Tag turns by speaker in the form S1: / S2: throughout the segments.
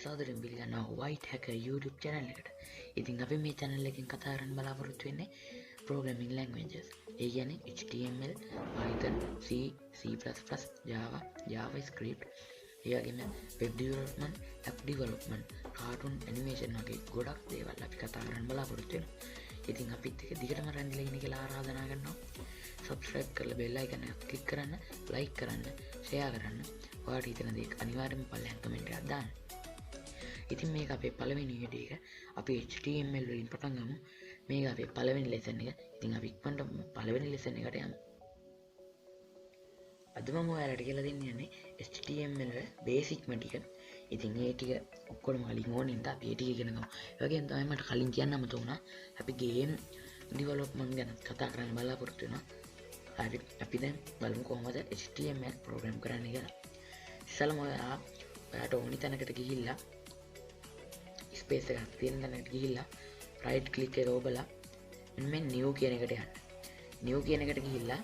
S1: සාදරයෙන් පිළිගන්නවා White Hacker YouTube channel එකට. ඉතින් අපි මේ channel එකෙන් කතා කරන්න බලාපොරොත්තු වෙන්නේ programming languages. ඒ කියන්නේ HTML, Python, C, C++, Java, JavaScript, ඒ වගේම web development, app development, cartoon animation වගේ ගොඩක් දේවල් අපි කතා කරන්න බලාපොරොත්තු වෙනවා. ඉතින් අපිත් එක්ක දිගටම රැඳිලා ඉන්න කියලා ආරාධනා කරනවා. subscribe කරලා bell icon එක click කරන්න, like කරන්න, share කරන්න. ඔයාලට හිතන දේ අනිවාර්යෙන්ම පල්ලෙහාන් comment එකක් දාන්න. ඉතින් මේක අපේ පළවෙනි වීඩියෝ එක. අපි HTML වලින් පටන් ගමු. මේක අපේ පළවෙනි lesson එක. ඉතින් අපි ඉක්මනට පළවෙනි lesson එකට යමු. අද මම ඔයාලට කියලා දෙන්න යන්නේ HTML වල බේසික්ම ටික. ඉතින් ඒ ටික ඔක්කොම කලින් ඕනේ ඉඳලා අපි ඒ ටික ඉගෙන ගමු. ඒ වගේම තමයි මට කලින් කියන්න අමතක වුණා. අපි game development ගැන කතා කරන්න බලාපොරොත්තු වෙනවා. හරි අපි දැන් බලමු කොහොමද HTML program කරන්න කියලා. ඉස්සෙල්ලාම ඔයාට ඕනි තැනකට ගිහිල්ලා ස්පේස් එකක් තියෙන තැනකට ගිහිල්ලා right click එක ඔබලා මෙන්න new කියන එකට යන්න. new කියන එකට ගිහිල්ලා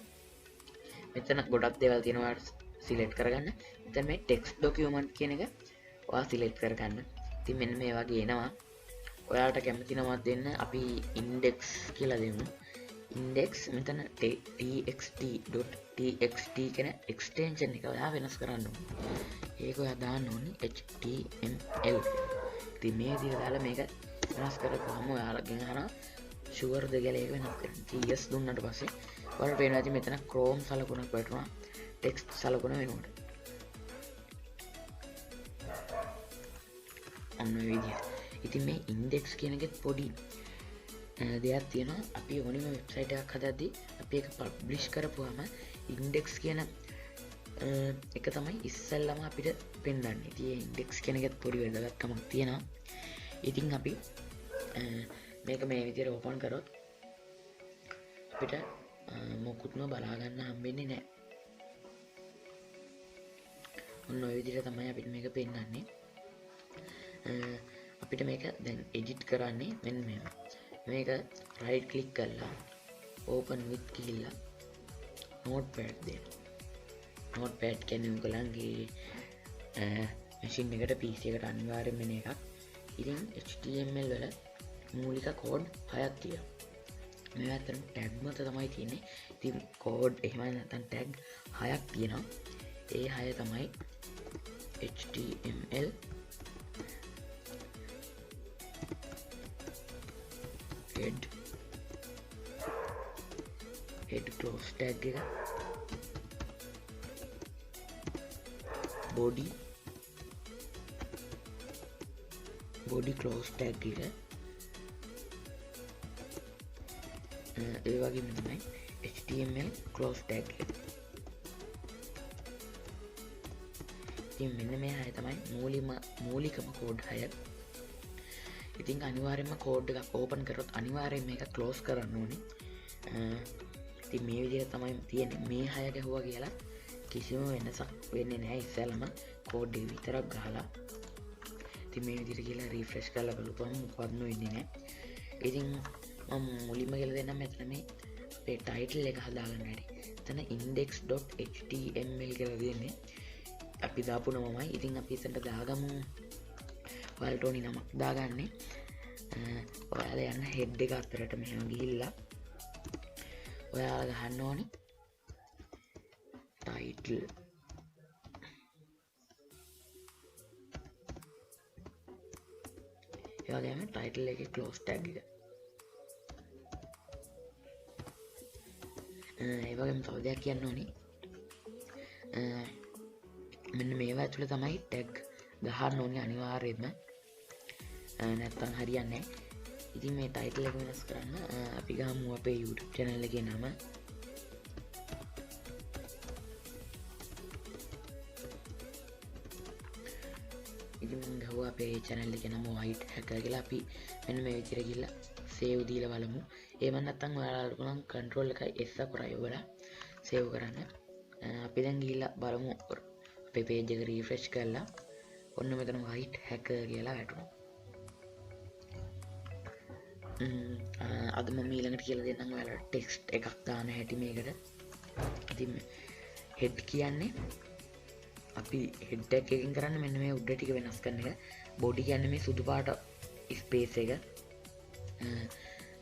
S1: මෙතන ගොඩක් දේවල් තියෙනවා select කරගන්න. මෙතන මේ text document කියන එක ඔයා select කරගන්න. ඉතින් මෙන්න මේ වගේ එනවා. ඔයාලට කැමති නමක් දෙන්න අපි index කියලා දෙමු. index මෙතන txt.txt කියන extension එක ඔයා වෙනස් කරන්න ඕනේ. ඒක ඔයා දාන්න ඕනේ html. ඉතින් මේ විදිහට දාලා මේක වෙනස් කරපුවාම ඔයාලගෙන් අහනවා sure ද කියලා ඒක වෙනස් කරන්න. yes දුන්නාට පස්සේ ඔයාලට පේනවා ඉතින් මෙතන chrome සලකුණක් වැටුණා text සලකුණ වෙනුවට. අන්න ඔය විදිහට. ඉතින් මේ index කියන එකෙත් පොඩි දෙයක් තියෙනවා. අපි ඕනෙම වෙබ්සයිට් එකක් හදද්දී අපි ඒක පබ්ලිෂ් කරපුවාම index කියන එක තමයි ඉස්සෙල්ලාම අපිට පෙන්වන්නේ. ඉතින් මේ index කියන එකත් පොඩි වැදගත්කමක් තියෙනවා. ඉතින් අපි මේක මේ විදිහට ඕපන් කරොත් අපිට මොකුත්ම බලා ගන්න හම්බෙන්නේ නැහැ. ඔන්න ඔය විදිහට තමයි අපිට මේක පෙන්වන්නේ. අපිට මේක දැන් edit කරන්නේ මෙන්න මෙහෙම. මේක right click කරලා open with කියලා notepad දෙන්න. notepad කියන්නේ උගලන්ගේ machine එකට PC එකට අනිවාර්යයෙන්ම එන එකක්. ඉතින් HTML වල මූලික කෝඩ් 6ක් තියෙනවා. මේවා අතරින් tag මත තමයි තියෙන්නේ. ඉතින් කෝඩ් එහෙම නැත්නම් tag 6ක් තියෙනවා. ඒ 6 තමයි HTML head close tag එක body close tag එක ඒ වගේම තමයි HTML close tag එක. ඉතින් මෙන්න මේ හය තමයි මූලිකම කෝඩ් 6. ඉතින් අනිවාර්යයෙන්ම කෝඩ් එකක් ඕපන් කරොත් අනිවාර්යයෙන් මේක ක්ලෝස් කරන්න ඕනේ. ඉතින් මේ විදිහට තමයි තියෙන්නේ. මේ 6 ගැහුවා කියලා කිසිම වෙනසක් වෙන්නේ නැහැ. ඉස්සෙල්ලාම කෝඩ් එක විතරක් ගහලා ඉතින් මේ විදිහට කියලා රිෆ්‍රෙෂ් කරලා බලපුවම මොකක්ද වෙන්නේ නැහැ. ඉතින් මම මුලින්ම කියලා දෙන්නම් මෙතන මේ අපේ ටයිටල් එක හදාගන්න හැටි. එතන index.html කියලා දෙන්නේ. අපි දාපු නමමයි. ඉතින් අපි එතනට දාගමු. ඔයාලට ඕනි නමක් දාගන්නේ. ඔයාලා යන්න head එක අතරට මෙහෙම ගිහිල්ලා ඔයාලා ගහන්න ඕනි title. ඒ වගේම title එකේ close tag එක. ඒ වගේම තව දෙයක් කියන්න ඕනි. මෙන්න මේවා ඇතුළේ තමයි tag ගහන්න ඕනේ අනිවාර්යයෙන්ම. නැත්තම් හරියන්නේ නැහැ. ඉතින් මේ ටයිටල් එක වෙනස් කරන්න අපි ගමු අපේ YouTube channel එකේ නම. ඉතින් මම ගහුවා අපේ channel එකේ නම White Hacker කියලා. අපි මෙන්න මේ විදිහට ගිහලා save දීලා බලමු. එහෙම නැත්නම් ඔයාලට පුළුවන් control එකයි S අපරයි ඔබලා save කරන්න. අපි දැන් ගිහලා බලමු අපේ page එක refresh කරලා ඔන්න මෙතන White Hacker කියලා වැටුණා. අද මම ඊළඟට කියලා දෙන්නම් ඔයාලට ටෙක්ස්ට් එකක් දාන්න හැටි මේකට. ඉතින් හෙඩ් කියන්නේ අපි හෙඩ් එකකින් කරන්නේ මෙන්න මේ උඩ ටික වෙනස් කරන එක. බොඩි කියන්නේ මේ සුදු පාට ස්පේස් එක.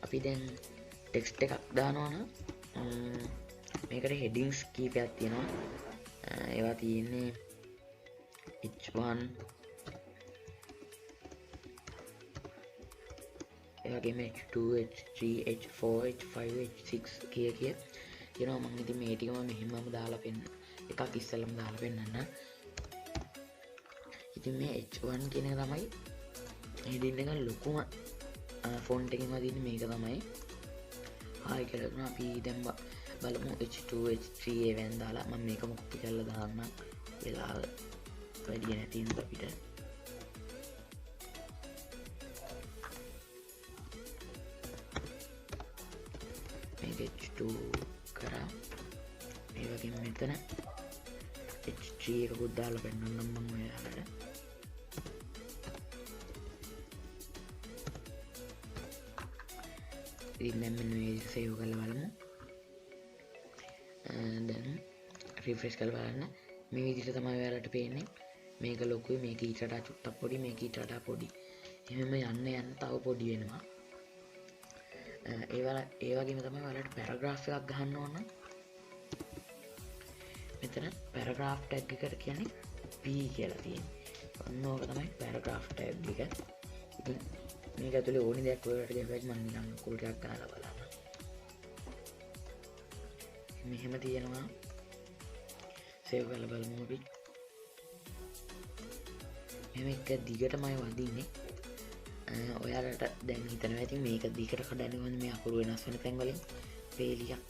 S1: අපි දැන් ටෙක්ස්ට් එකක් දානවනම් මේකට හෙඩින්ස් කීපයක් තියෙනවා. ඒවා තියෙන්නේ h1 එවැගේම h2 h3 h4 h5 h6 කිය කියනවා. මම ඉතින් මේ ටිකම මෙහෙමම දාලා පෙන්න එකක් ඉස්සෙල්ලම දාලා පෙන්නන්න. ඉතින් මේ h1 කියන එක තමයි හෙඩින් එක ලොකුම ෆොන්ට් එකෙන් වදින්නේ මේක තමයි. හායි කියලා දුන්නා. අපි දැන් බලමු h2 h3 ඒවෙන් දාලා මම මේක කොපි කරලා දාන්න වෙලාව වැඩි නැති හින්දා අපිට මේක h2 කරා. ඒ වගේම මෙතන h3 එකකුත් දාලා පෙන්නන්නම් මම ඔයාලට. ඉතින් දැන් මෙන්න මේ සේව් කරලා බලමු. දැන් රිෆ්‍රෙෂ් කරලා බලන්න මේ විදිහට තමයි ඔයාලට පේන්නේ. මේක ලොකුයි, මේක ඊට වඩා චුට්ටක් පොඩි, මේක ඊට වඩා පොඩි. එහෙම යන්න තව පොඩි වෙනවා. ඒ වගේම තමයි ඔයාලට පැරග්‍රාෆ් එකක් ගහන්න ඕන. මෙතන පැරග්‍රාෆ් ටැග් එකට කියන්නේ p කියලා තියෙන්නේ. ඔන්න ඕක තමයි පැරග්‍රාෆ් ටැග් එක. ඉතින් මේක ඇතුලේ ඕනි දෙයක් ඔයාලට ගියපැයි මම නිකන් කුල් ටිකක් ගන්නලා බලන්න. මෙහෙම තියෙනවා. සේව් කරලා බලමු අපි. මේක දිගටමයි වදින්නේ. ඔයාලට දැන් හිතනවා ඉතින් මේක දිගට කඩන්නේ කොහොමද මේ අකුරු වෙනස් වෙන තැන් වලින් පේලියක්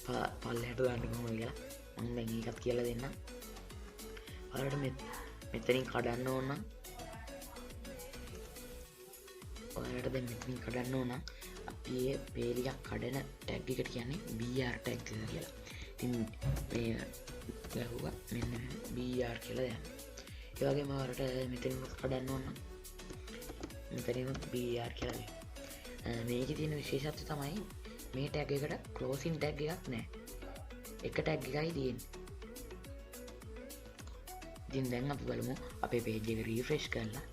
S1: පල්ලෙහාට දාන්න කොහොමද කියලා මම දැන් ඒකත් කියලා දෙන්නම්. ඔයාලට මෙතනින් කඩන්න ඕන නම් අපි මේ පේලියක් කඩන ටැග් එකට කියන්නේ br ටැග් කියලා. ඉතින් මේ ගහුවා මෙන්න br කියලා දැම්මා. ඒ වගේම ඔයාලට මෙතනින් කඩන්න ඕන නම් මෙතනින් br කියලා දෙන්න. මේකේ තියෙන විශේෂත්වය තමයි මේ ටැග් එකට ක්ලෝසින් ටැග් එකක් නැහැ. එක ටැග් එකයි තියෙන්නේ. ඉතින් දැන් අපි බලමු අපේ page එක refresh කරලා.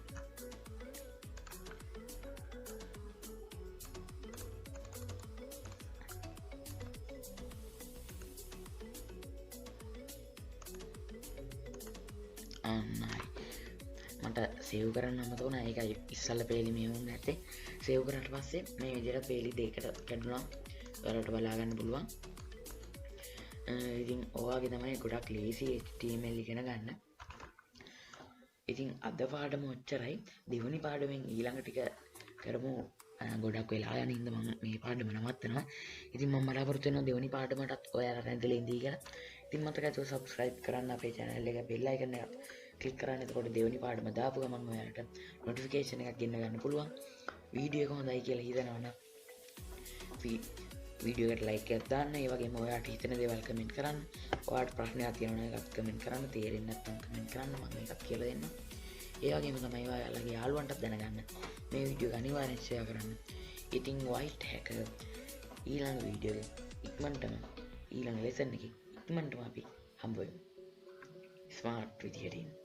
S1: මට සේව් කරන්න අමතක වුණා. ඒකයි ඉස්සල්ලා පේලි මේ වුණ නැත්තේ. සේව් කරාට පස්සේ මේ විදිහට පේලි දෙකට කැඩුණා. ඔයාලට බලා ගන්න පුළුවන්. ඉතින් ඔයාගේ තමයි ගොඩක් ලේසි HTML ඉගෙන ගන්න. ඉතින් අද පාඩම ඔච්චරයි. දෙවෙනි පාඩමෙන් ඊළඟ ටික කරමු. ගොඩක් වෙලා යන හින්දා මම මේ පාඩම නවත්තනවා. ඉතින් මම බලාපොරොත්තු වෙනවා දෙවෙනි පාඩමටත් ඔයාලා රැඳිලා ඉඳී කියලා. ඉතින් මතක ඇතුව subscribe කරන්න අපේ channel එක bell icon එක click කරන්න. එතකොට දෙවෙනි පාඩම දාපු ගමන් ඔයාලට notification එකක් ගෙන්න ගන්න පුළුවන්. වීඩියෝ එක හොඳයි කියලා හිතනවා නම් වීඩියෝ එකට like එකක් දාන්න. ඒ වගේම ඔයාලට හිතෙන දේවල් comment කරන්න. ඔයාලට ප්‍රශ්නයක් තියෙනවා නම් ඒකත් comment කරන්න. තේරෙන්නේ නැත්නම් comment කරන්න. මම ඒකත් කියලා දෙන්නම්. ඒ වගේම තමයි ඔයාලගේ යාළුවන්ටත් දැනගන්න මේ වීඩියෝ එක අනිවාර්යෙන් share කරන්න. ඉතින් white hacker ඊළඟ වීඩියෝ එක ඉක්මනටම ඊළඟ lesson එකේ ඉක්මනටම අපි හම්බ වෙමු. ස්මාර්ට් විදියට